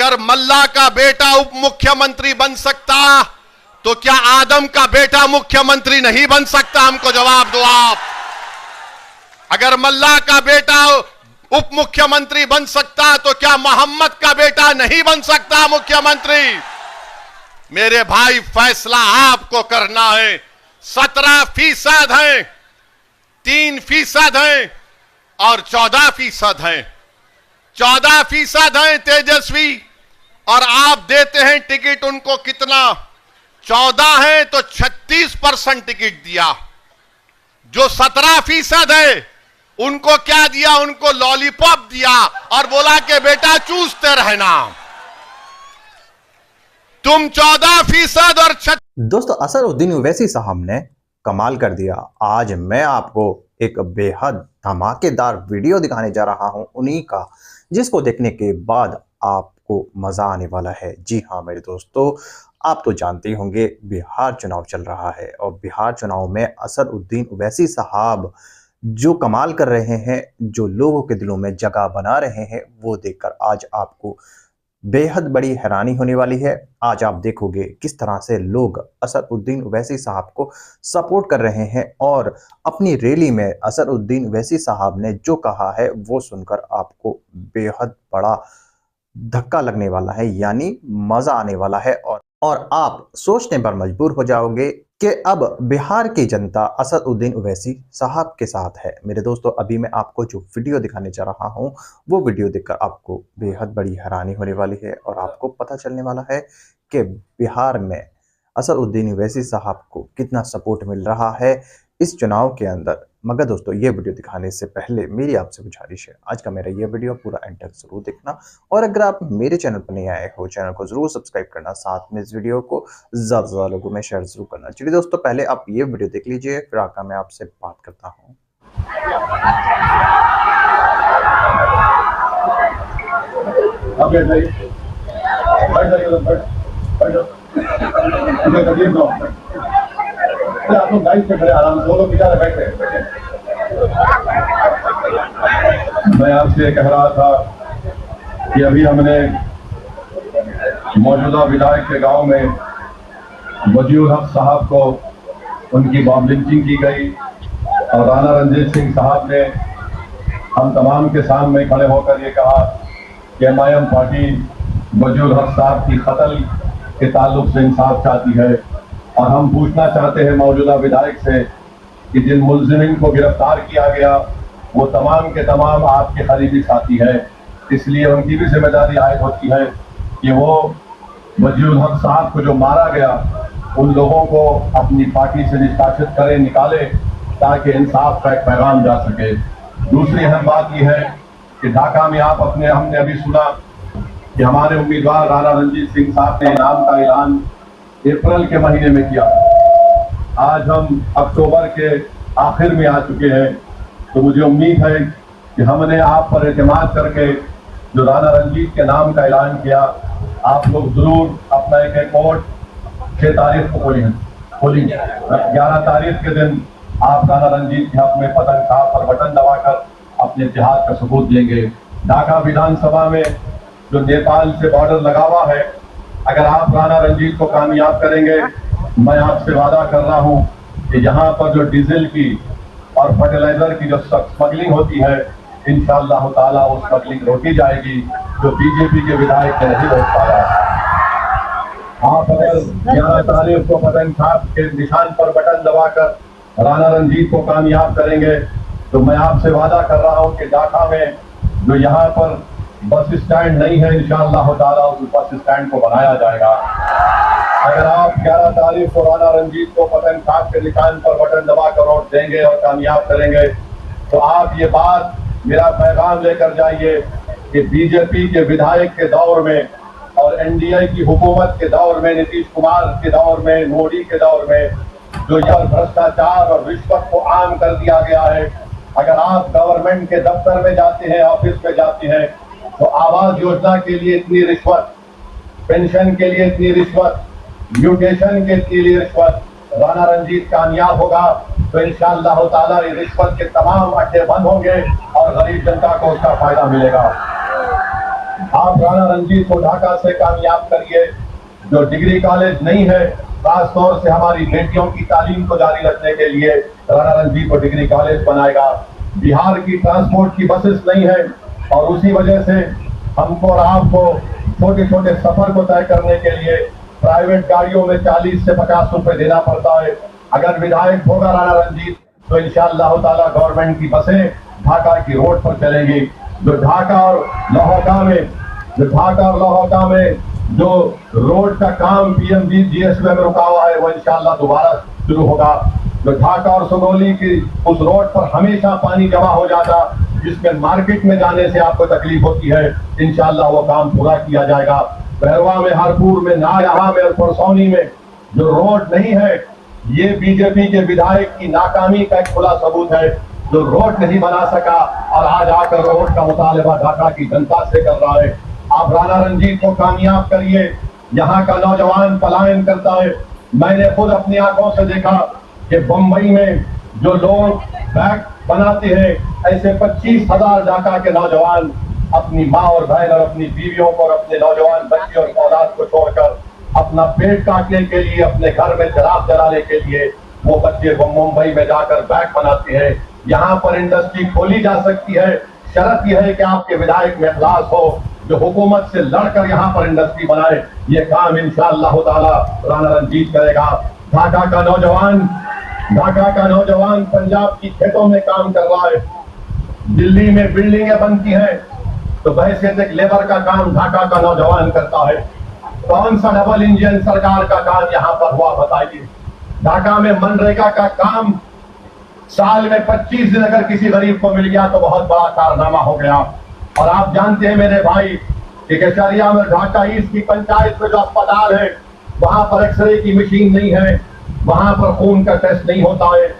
अगर मल्ला का बेटा उप मुख्यमंत्री बन सकता तो क्या आदम का बेटा मुख्यमंत्री नहीं बन सकता? हमको जवाब दो आप। अगर मल्ला का बेटा उप मुख्यमंत्री बन सकता तो क्या मोहम्मद का बेटा नहीं बन सकता मुख्यमंत्री? मेरे भाई, फैसला आपको करना है। 17% हैं, 3% हैं और 14% हैं। 14% हैं तेजस्वी, और आप देते हैं टिकट उनको कितना? 14 है तो 36% टिकट दिया। जो 17% है उनको क्या दिया? उनको लॉलीपॉप दिया और बोला कि बेटा चूसते रहना। तुम 14% और दोस्तों, असदुद्दीन ओवैसी साहब ने कमाल कर दिया। आज मैं आपको एक बेहद धमाकेदार वीडियो दिखाने जा रहा हूं उन्हीं का, जिसको देखने के बाद आपको मजा आने वाला है। जी हाँ मेरे दोस्तों, आप तो जानते ही होंगे बिहार चुनाव चल रहा है और बिहार चुनाव में असदुद्दीन ओवैसी साहब जो कमाल कर रहे हैं, जो लोगों के दिलों में जगह बना रहे हैं, वो देखकर आज आपको बेहद बड़ी हैरानी होने वाली है। आज आप देखोगे किस तरह से लोग असदुद्दीन ओवैसी साहब को सपोर्ट कर रहे हैं और अपनी रैली में असदुद्दीन ओवैसी साहब ने जो कहा है वो सुनकर आपको बेहद बड़ा धक्का लगने वाला है, यानी मजा आने वाला है और आप सोचने पर मजबूर हो जाओगे कि अब बिहार की जनता असदुद्दीन ओवैसी साहब के साथ है। मेरे दोस्तों, अभी मैं आपको जो वीडियो दिखाने जा रहा हूं वो वीडियो देखकर आपको बेहद बड़ी हैरानी होने वाली है और आपको पता चलने वाला है कि बिहार में असदुद्दीन ओवैसी साहब को कितना सपोर्ट मिल रहा है इस चुनाव के अंदर। मगर दोस्तों, ये वीडियो दिखाने से पहले मेरी आपसे गुजारिश है, आज का मेरा ये वीडियो पूरा एंड तक जरूर देखना और अगर आप मेरे चैनल पर नहीं आए हो, चैनल को जरूर सब्सक्राइब करना, साथ में इस वीडियो को ज़्यादा से ज़्यादा लोगों में शेयर जरूर करना। चलिए दोस्तों, पहले आप ये वीडियो देख लीजिए, फिर आकर मैं आपसे बात करता हूँ। आप लोग गाइड पे खड़े आराम से, वो लोग बेचारे बैठे हैं। मैं आपसे कह रहा था कि अभी हमने मौजूदा विधायक के गांव में वजीउल हक साहब को उनकी बॉम्ब लिंचिंग की गई और राणा रणजीत सिंह साहब ने हम तमाम के सामने खड़े होकर ये कहा कि एमआईएम पार्टी वजीउल हक साहब की कत्ल के ताल्लुक से इंसाफ चाहती है और हम पूछना चाहते हैं मौजूदा विधायक से कि जिन मुलजिमीन को गिरफ्तार किया गया वो तमाम के तमाम आपके करीबी साथी है, इसलिए उनकी भी जिम्मेदारी आयद होती है कि वो वजीउल हक साहब को जो मारा गया उन लोगों को अपनी पार्टी से निष्कासित करें, निकाले, ताकि इंसाफ का एक पैगाम जा सके। दूसरी अहम बात यह है कि ढाका में हमने अभी सुना कि हमारे उम्मीदवार राणा रणजीत सिंह साहब ने इनाम का ऐलान अप्रैल के महीने में किया। आज हम अक्टूबर के आखिर में आ चुके हैं, तो मुझे उम्मीद है कि हमने आप पर एतमाद करके जो राणा रंजीत के नाम का ऐलान किया, आप लोग जरूर अपना एक वोट 6 तारीख को खोलेंगे। 11 तारीख के दिन आप राणा रंजीत के हक में पतंग साहब पर बटन दबाकर अपने इत्तेहाद का सबूत देंगे। ढाका विधानसभा में जो नेपाल से बॉर्डर लगा हुआ है, अगर आप राणा रणजीत को कामयाब करेंगे, मैं आपसे वादा कर रहा हूं कि यहाँ पर जो डीजल की और फर्टिलाइजर की जो स्मगलिंग होती है, इंशाअल्लाह ताला वो स्मगलिंग रोकी जाएगी, जो बीजेपी के विधायक नहीं रोक पा रहा है। आप अगर 11 तारीख को पतंग साहब के निशान पर बटन दबाकर राणा रणजीत को कामयाब करेंगे, तो मैं आपसे वादा कर रहा हूँ कि ढाका में जो यहाँ पर बस स्टैंड नहीं है, इंशाअल्लाह ताला उस बस स्टैंड को बनाया जाएगा। अगर आप 11 तारीख को राणा रणजीत को पतंग साहब के निशान पर बटन दबाकर वोट देंगे और कामयाब करेंगे, तो आप ये बात, मेरा पैगाम लेकर जाइए कि बीजेपी के विधायक के दौर में और एनडीए की हुकूमत के दौर में, नीतीश कुमार के दौर में, मोदी के दौर में जो यह भ्रष्टाचार और रिश्वत को आम कर दिया गया है, अगर आप गवर्नमेंट के दफ्तर में जाते हैं, ऑफिस में जाते हैं, तो आवास योजना के लिए इतनी रिश्वत, पेंशन के लिए इतनी रिश्वत, म्यूटेशन के लिए रिश्वत, राणा रणजीत कामयाब होगा तो इंशाअल्लाह ताला ये रिश्वत के तमाम अड्डे बंद होंगे और गरीब जनता को उसका फायदा मिलेगा। आप राणा रंजीत को ढाका से कामयाब करिए। जो डिग्री कॉलेज नहीं है, खास तौर से हमारी बेटियों की तालीम को जारी रखने के लिए राणा रंजीत को डिग्री कॉलेज बनाएगा। बिहार की ट्रांसपोर्ट की बसेस नहीं है और उसी वजह से हमको और आपको छोटे छोटे सफर को तय करने के लिए प्राइवेट गाड़ियों में 40 से 50 रुपए देना पड़ता है। अगर विधायक होगा राणा रंजीत तो इंशाअल्लाह ताला गवर्नमेंट की बसें ढाका की रोड पर चलेंगी। जो ढाका और लोहका में जो रोड का काम पीएमजीएसवाई में रुका हुआ है वो इंशाअल्लाह दोबारा शुरू होगा। जो ढाका और सुगौली की उस रोड पर हमेशा पानी जमा हो जाता, जिसमें मार्केट में जाने से आपको तकलीफ होती है, इंशाअल्लाह वो काम पूरा किया जाएगा। बहरवा में, हरपुर में, नागहा में और परसौनी में जो रोड नहीं है, ये बीजेपी के विधायक की नाकामी का एक खुला सबूत है। जो रोड नहीं बना सका और आज आकर रोड का मुतालबा ढाका की जनता से कर रहा है। आप राणा रंजीत को कामयाब करिए। यहाँ का नौजवान पलायन करता है। मैंने खुद अपनी आंखों से देखा कि बंबई में जो लोग बैग बनाते हैं, ऐसे 25,000 ढाका के नौजवान अपनी माँ और बहन और अपनी बीवियों को और अपने नौजवान बच्चे और औलाद को छोड़कर अपना पेट काटने के लिए, अपने घर में शराब जलाने के लिए वो बच्चे वो मुंबई में जाकर बैग बनाते हैं। यहाँ पर इंडस्ट्री खोली जा सकती है। शर्त यह है कि आपके विधायक में इखलास हो, जो हुकूमत से लड़कर यहाँ पर इंडस्ट्री बनाए। ये काम इंशाअल्लाह ताला राणा रंजीत करेगा। ढाका का नौजवान पंजाब की खेतों में काम कर रहा है। दिल्ली में बिल्डिंगें बनती हैं तो बहैसियत एक लेबर का काम ढाका का नौजवान करता है। कौन सा डबल इंजन सरकार का काम यहाँ पर हुआ बताइए। ढाका में मनरेगा का काम साल में 25 दिन अगर किसी गरीब को मिल गया तो बहुत बड़ा कारनामा हो गया। और आप जानते हैं मेरे भाई कि केसरिया में ढाका ईस्ट की पंचायत में जो अस्पताल है, वहां पर एक्सरे की मशीन नहीं है, वहां पर खून का टेस्ट नहीं होता है।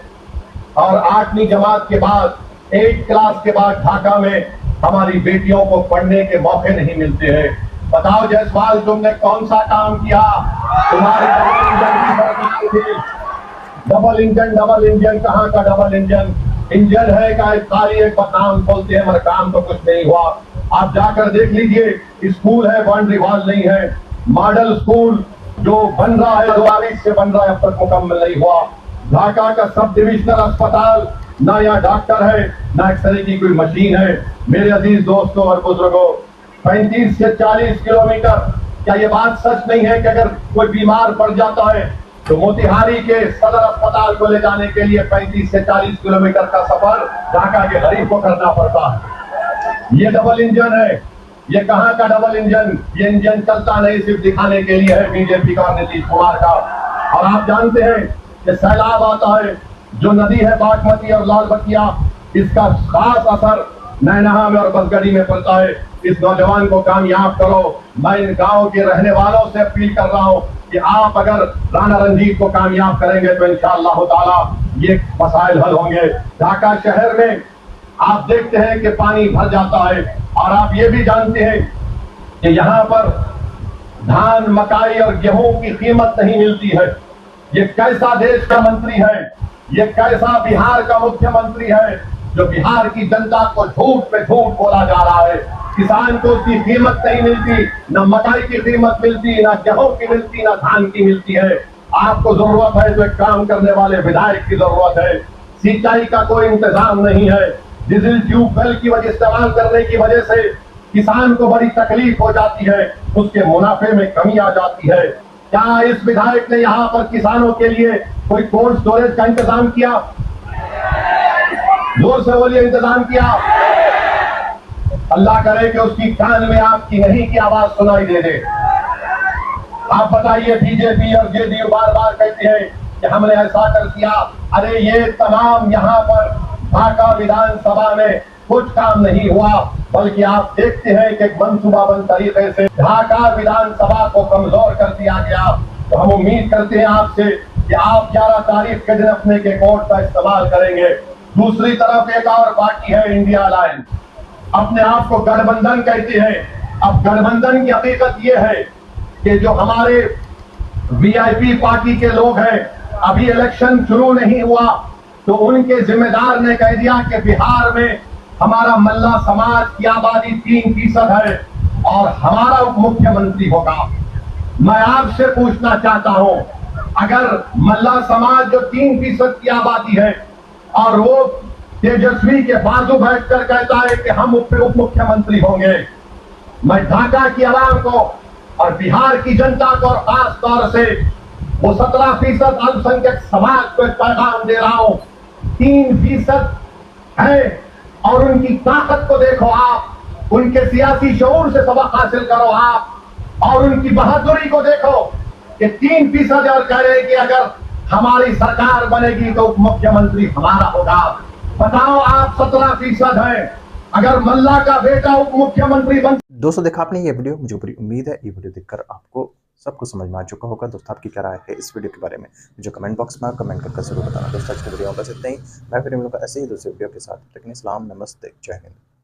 और 8वीं जमात के बाद, 8 क्लास के बाद ढाका में हमारी बेटियों को पढ़ने के मौके नहीं मिलते हैं। बताओ जायसवाल, तुमने कौन सा काम किया? तुम्हारी डबल इंजन कहाँ का डबल इंजन है का खाली एक नाम बोलते हैं, मगर काम तो कुछ नहीं हुआ। आप जाकर देख लीजिए, स्कूल है, बाउंड्री वॉल नहीं है। मॉडल स्कूल जो बन रहा है 2022 से बन रहा है, अब तक मुकम्मल नहीं हुआ। ढाका का सब डिविजनल अस्पताल, ना यहाँ डॉक्टर है, ना एक्सरे की कोई मशीन है। मेरे अजीज दोस्तों और बुजुर्गों, 35 से 40 किलोमीटर, क्या ये बात सच नहीं है कि अगर कोई बीमार पड़ जाता है तो मोतिहारी के सदर अस्पताल को ले जाने के लिए 35 से 40 किलोमीटर का सफर ढाका के गरीब को करना पड़ता है। ये डबल इंजन है। ये कहाँ का डबल इंजन? ये इंजन चलता नहीं, सिर्फ दिखाने के लिए है बीजेपी का, नीतीश कुमार का। और आप जानते हैं कि सैलाब आता है, जो नदी है बागमती और लालबतिया, इसका खास असर नैनहा में और बसगढ़ी में पड़ता है। इस नौजवान को कामयाब करो। मैं इन गांव के रहने वालों से अपील कर रहा हूं कि आप अगर राणा रंजीत को कामयाब करेंगे तो इंशाअल्लाह ताला ये मसाइल हल होंगे। ढाका शहर में आप देखते हैं कि पानी भर जाता है, और आप ये भी जानते हैं कि यहाँ पर धान, मकाई और गेहूं की कीमत नहीं मिलती है। ये कैसा देश का मंत्री है? ये कैसा बिहार का मुख्यमंत्री है जो बिहार की जनता को झूठ पे झूठ बोला जा रहा है? किसान को उसकी कीमत नहीं मिलती, ना मकाई की कीमत मिलती, ना गेहूं की मिलती, ना धान की मिलती है। आपको जरूरत है तो एक काम करने वाले विधायक की जरूरत है। सिंचाई का कोई इंतजाम नहीं है। डीजल ट्यूबवेल की वजह इस्तेमाल करने की वजह से किसान को बड़ी तकलीफ हो जाती है, उसके मुनाफे में कमी आ जाती है। क्या इस विधायक ने यहाँ पर किसानों के लिए कोई कोल्ड स्टोरेज का इंतजाम किया? जोर से बोलिए, इंतजाम किया? अल्लाह करे कि उसकी कान में आपकी नहीं की आवाज सुनाई दे दे। आप बताइए, बीजेपी और जेडीयू बार बार कहते हैं कि हमने ऐसा कर दिया। अरे ये तमाम यहाँ पर ढाका विधानसभा में कुछ काम नहीं हुआ, बल्कि आप देखते हैं कि एक मनसूबाबंद तरीके से ढाका विधानसभा को कमजोर कर दिया गया। तो हम उम्मीद करते हैं आपसे कि आप 11 तारीख के दिन अपने के वोट का इस्तेमाल करेंगे। दूसरी तरफ एक और पार्टी है, इंडिया अलायंस, अपने आप को गठबंधन कहते हैं। अब गठबंधन की हकीकत यह है कि जो हमारे वीआईपी पार्टी के लोग हैं, अभी इलेक्शन शुरू नहीं हुआ तो उनके जिम्मेदार ने कह दिया कि बिहार में हमारा मल्ला समाज की आबादी 3% है और हमारा उप मुख्यमंत्री होगा। मैं आपसे पूछना चाहता हूं, अगर मल्ला समाज जो 3% की आबादी है और वो तेजस्वी के बाजू बैठकर कहता है कि हम उप मुख्यमंत्री होंगे, मैं ढाका की आवाम को और बिहार की जनता को और खास तौर से वो 17% अल्पसंख्यक समाज को एक पैगाम दे रहा हूं। 3% है और उनकी ताकत को देखो आप, उनके सियासी शऊर से सबक हासिल करो आप, और उनकी बहादुरी को देखो कि 3% और कह रहे कि अगर हमारी सरकार बनेगी तो उप मुख्यमंत्री हमारा होगा। बताओ आप 17% है, अगर मल्ला का बेटा उप मुख्यमंत्री बन। दोस्तों देखा आपने ये वीडियो, मुझे पूरी उम्मीद है ये वीडियो देखकर आपको सब कुछ समझ में आ चुका होगा। दोस्तों आपकी क्या राय है इस वीडियो के बारे में मुझे कमेंट बॉक्स में कमेंट करके जरूर बताना। दोस्तों आज के वीडियो बस इतना ही। मैं फिर मिलूंगा ऐसे ही दूसरे वीडियो के साथ। लेकिन इस्लाम, नमस्ते, जय हिंद।